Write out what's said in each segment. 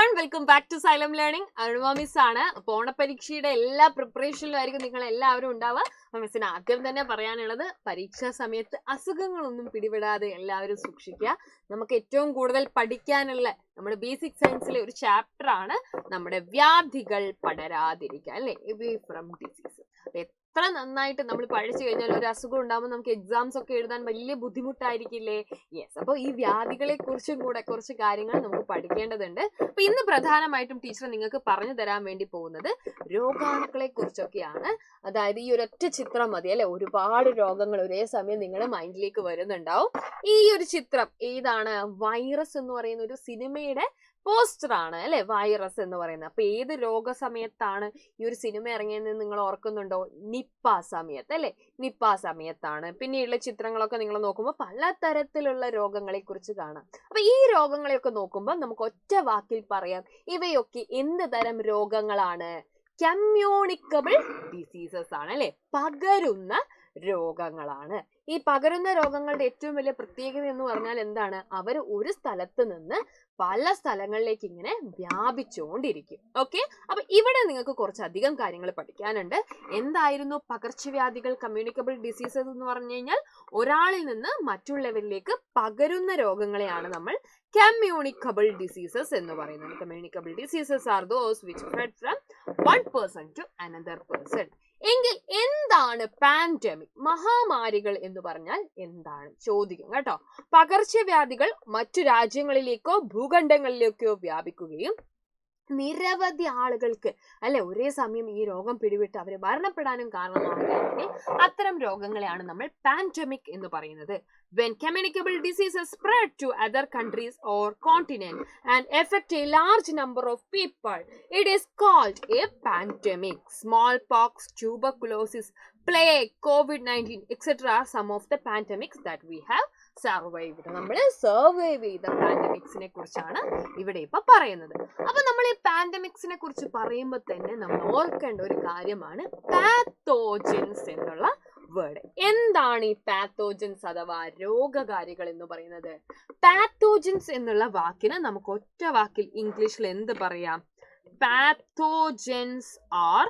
everyone, welcome back to Xylem Learning. Arunma Miss ആണ്. അപ്പോൾ ഓണപരീക്ഷയുടെ എല്ലാ പ്രിപ്പറേഷനിലും ആയിരിക്കും നിങ്ങൾ എല്ലാവരും ഉണ്ടാവുക. അപ്പോൾ മിസ്സിന് ആദ്യം തന്നെ പറയാനുള്ളത് പരീക്ഷാ സമയത്ത് അസുഖങ്ങളൊന്നും പിടിപെടാതെ എല്ലാവരും സൂക്ഷിക്കുക. നമുക്ക് ഏറ്റവും കൂടുതൽ പഠിക്കാനുള്ള നമ്മുടെ ബേസിക് സയൻസിലെ ഒരു ചാപ്റ്റർ ആണ് നമ്മുടെ വ്യാധികൾ പടരാതിരിക്കുക അല്ലേ, away from disease. എത്ര നന്നായിട്ട് നമ്മൾ പഠിച്ചു കഴിഞ്ഞാൽ ഒരു അസുഖം ഉണ്ടാകുമ്പോൾ നമുക്ക് എക്സാംസ് ഒക്കെ എഴുതാൻ വലിയ ബുദ്ധിമുട്ടായിരിക്കില്ലേ? യെസ്, അപ്പോൾ ഈ വ്യാധികളെ കുറിച്ചും കൂടെ കുറച്ച് കാര്യങ്ങൾ നമുക്ക് പഠിക്കേണ്ടതുണ്ട്. അപ്പൊ ഇന്ന് പ്രധാനമായിട്ടും ടീച്ചർ നിങ്ങൾക്ക് പറഞ്ഞു തരാൻ വേണ്ടി പോകുന്നത് രോഗാണുക്കളെ കുറിച്ചൊക്കെയാണ്. അതായത് ഈ ഒരൊറ്റ ചിത്രം മതി അല്ലെ, ഒരുപാട് രോഗങ്ങൾ ഒരേ സമയം നിങ്ങളുടെ മൈൻഡിലേക്ക് വരുന്നുണ്ടാവും. ഈ ഒരു ചിത്രം ഏതാണ്? വൈറസ് എന്ന് പറയുന്ന ഒരു സിനിമയുടെ പോസ്റ്റർ ആണ് അല്ലെ, വൈറസ് എന്ന് പറയുന്നത്. അപ്പൊ ഏത് രോഗ സമയത്താണ് ഈ ഒരു സിനിമ ഇറങ്ങിയെന്ന് നിങ്ങൾ ഓർക്കുന്നുണ്ടോ? നിപ്പ സമയത്ത് അല്ലെ, നിപ്പ സമയത്താണ്. പിന്നെയുള്ള ചിത്രങ്ങളൊക്കെ നിങ്ങൾ നോക്കുമ്പോൾ പലതരത്തിലുള്ള രോഗങ്ങളെ കുറിച്ച് കാണാം. അപ്പൊ ഈ രോഗങ്ങളെയൊക്കെ നോക്കുമ്പോൾ നമുക്ക് ഒറ്റ വാക്കിൽ പറയാം, ഇവയൊക്കെ എന്ത് തരം രോഗങ്ങളാണ്? കമ്മ്യൂണിക്കബിൾ ഡിസീസസ് ആണ് അല്ലെ, പകരുന്ന രോഗങ്ങളാണ്. ഈ പകരുന്ന രോഗങ്ങളുടെ ഏറ്റവും വലിയ പ്രത്യേകത എന്ന് പറഞ്ഞാൽ എന്താണ്? അവർ ഒരു സ്ഥലത്ത് നിന്ന് പല സ്ഥലങ്ങളിലേക്ക് ഇങ്ങനെ വ്യാപിച്ചുകൊണ്ടിരിക്കും. ഓക്കെ, അപ്പൊ ഇവിടെ നിങ്ങൾക്ക് കുറച്ചധികം കാര്യങ്ങൾ പഠിക്കാനുണ്ട്. എന്തായിരുന്നു പകർച്ചവ്യാധികൾ, കമ്മ്യൂണിക്കബിൾ ഡിസീസസ് എന്ന് പറഞ്ഞു കഴിഞ്ഞാൽ ഒരാളിൽ നിന്ന് മറ്റുള്ളവരിലേക്ക് പകരുന്ന രോഗങ്ങളെയാണ് നമ്മൾ കമ്മ്യൂണിക്കബിൾ ഡിസീസസ് എന്ന് പറയുന്നത്. Communicable diseases are those which spread from one person to another person. എങ്കിൽ എന്താണ് പാൻഡമിക്, മഹാമാരികൾ എന്ന് പറഞ്ഞാൽ എന്താണ് ചോദിക്കും കേട്ടോ. പകർച്ചവ്യാധികൾ മറ്റു രാജ്യങ്ങളിലേക്കോ ഭൂഖണ്ഡങ്ങളിലേക്കോ വ്യാപിക്കുകയും നിരവധി ആളുകൾക്ക് അല്ലെ ഒരേ സമയം ഈ രോഗം പിടിവിട്ട് അവര് മരണപ്പെടാനും കാരണമാവുകയാണെങ്കിൽ അത്തരം രോഗങ്ങളെയാണ് നമ്മൾ പാൻഡമിക് എന്ന് പറയുന്നത്. When communicable diseases spread to other countries or continents and affect a large number of people, it is called a pandemic. Smallpox, tuberculosis, plague, COVID-19, etc. are some of the pandemics that we have survived. നമ്മൾ survive ചെയ്ത പാൻഡമിക്സിനെ കുറിച്ചാണ് ഇവിടെ ഇപ്പൊ പറയുന്നത്. അപ്പൊ നമ്മൾ ഈ പാൻഡമിക്സിനെ കുറിച്ച് പറയുമ്പോൾ തന്നെ നമ്മൾ ഓർക്കേണ്ട ഒരു കാര്യമാണ് പാത്തോജൻസ് എന്നുള്ള വേർഡ്. എന്താണ് ഈ പാത്തോജൻസ് അഥവാ രോഗകാരികൾ എന്ന് പറയുന്നത്? പാത്തോജൻസ് എന്നുള്ള വാക്കിന് നമുക്ക് ഒറ്റ വാക്കിൽ ഇംഗ്ലീഷിൽ എന്ത് പറയാം? പാത്തോജൻസ് ആർ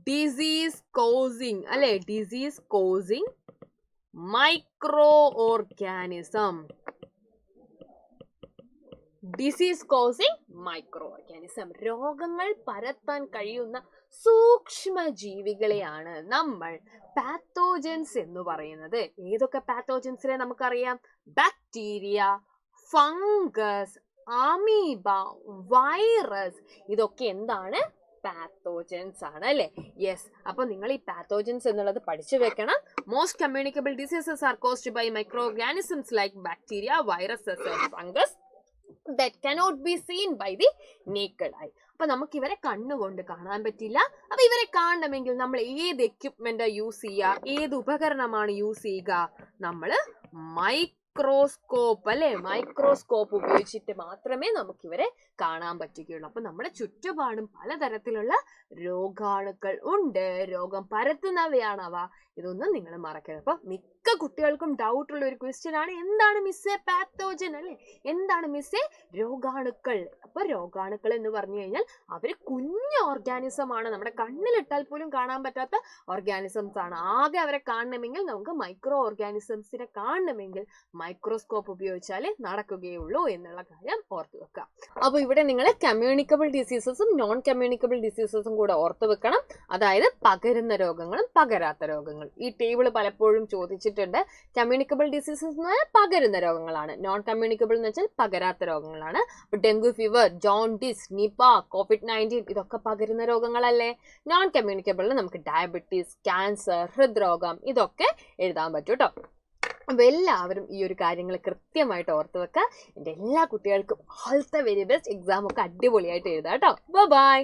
ഡിസീസ് കോസിങ് അല്ലെ, disease causing micro organism. Disease causing micro organism, രോഗങ്ങൾ പരത്താൻ കഴിയുന്ന സൂക്ഷ്മ ജീവികളെയാണ് നമ്മൾ പാത്തോജൻസ് എന്ന് പറയുന്നത്. ഏതൊക്കെ പാത്തോജൻസിനെ നമുക്കറിയാം? ബാക്ടീരിയ, ഫംഗസ്, അമീബ, വൈറസ്, ഇതൊക്കെ എന്താണ്? പാത്തോജൻസ് ആണ് അല്ലെ. യെസ്, അപ്പൊ നിങ്ങൾ ഈ പാത്തോജൻസ് എന്നുള്ളത് പഠിച്ചു വെക്കണം. Most communicable diseases are caused by micro organisms like bacteria, viruses and fungus that cannot be seen by the naked eye. അപ്പൊ നമുക്ക് ഇവരെ കണ്ണുകൊണ്ട് കാണാൻ പറ്റില്ല. അപ്പൊ ഇവരെ കാണണമെങ്കിൽ നമ്മൾ ഏത് എക്യുപ്മെന്റ് യൂസ് ചെയ്യുക, ഏത് ഉപകരണമാണ് യൂസ് ചെയ്യുക? നമ്മള് മൈക്രോസ്കോപ്പ് അല്ലെ, മൈക്രോസ്കോപ്പ് ഉപയോഗിച്ചിട്ട് മാത്രമേ നമുക്ക് ഇവരെ കാണാൻ പറ്റുകയുള്ളൂ. അപ്പൊ നമ്മുടെ ചുറ്റുപാടും പലതരത്തിലുള്ള രോഗാണുക്കൾ ഉണ്ട്, രോഗം പരത്തുന്നവയാണ് അവ. ഇതൊന്നും നിങ്ങൾ മറക്കരുത്. അപ്പൊ മിക്ക കുട്ടികൾക്കും ഡൗട്ട് ഉള്ള ഒരു ക്വസ്റ്റ്യൻ ആണ്, എന്താണ് മിസ്സേ പാത്തോജൻ അല്ലെ, എന്താണ് മിസ്സേ രോഗാണുക്കൾ? അപ്പൊ രോഗാണുക്കൾ എന്ന് പറഞ്ഞു കഴിഞ്ഞാൽ അവര് കുഞ്ഞു ഓർഗാനിസം ആണ്, നമ്മുടെ കണ്ണിലിട്ടാൽ പോലും കാണാൻ പറ്റാത്ത ഓർഗാനിസംസ് ആണ്. ആകെ അവരെ കാണണമെങ്കിൽ നമുക്ക് മൈക്രോ ഓർഗാനിസംസിനെ കാണണമെങ്കിൽ മൈക്രോസ്കോപ്പ് ഉപയോഗിച്ചാലേ നടക്കുകയുള്ളൂ എന്നുള്ള കാര്യം ഓർത്തു വെക്കുക. അപ്പൊ ഇവിടെ നിങ്ങൾ കമ്മ്യൂണിക്കബിൾ ഡിസീസസും നോൺ കമ്മ്യൂണിക്കബിൾ ഡിസീസസും കൂടെ ഓർത്തു വെക്കണം. അതായത് പകരുന്ന രോഗങ്ങളും പകരാത്ത രോഗങ്ങളും. ഈ ടേബിൾ പലപ്പോഴും ചോദിച്ചിട്ടുണ്ട്. കമ്മ്യൂണിക്കബിൾ ഡിസീസസ് എന്ന് പറഞ്ഞാൽ പകരുന്ന രോഗങ്ങളാണ്, നോൺ കമ്മ്യൂണിക്കബിൾ എന്ന് വെച്ചാൽ പകരാത്ത രോഗങ്ങളാണ്. Dengue fever, jaundice, Nipah, COVID-19 ഇതൊക്കെ പകരുന്ന രോഗങ്ങളല്ലേ. നോൺ കമ്മ്യൂണിക്കബിളിൽ നമുക്ക് ഡയബറ്റീസ്, ക്യാൻസർ, ഹൃദ്രോഗം ഇതൊക്കെ എഴുതാൻ പറ്റും കേട്ടോ. അപ്പൊ എല്ലാവരും ഈ ഒരു കാര്യങ്ങൾ കൃത്യമായിട്ട് ഓർത്ത് വെക്കുക. എൻ്റെ എല്ലാ കുട്ടികൾക്കും all the very best. Exam ഒക്കെ അടിപൊളിയായിട്ട് എഴുതാം കേട്ടോ. ബൈ.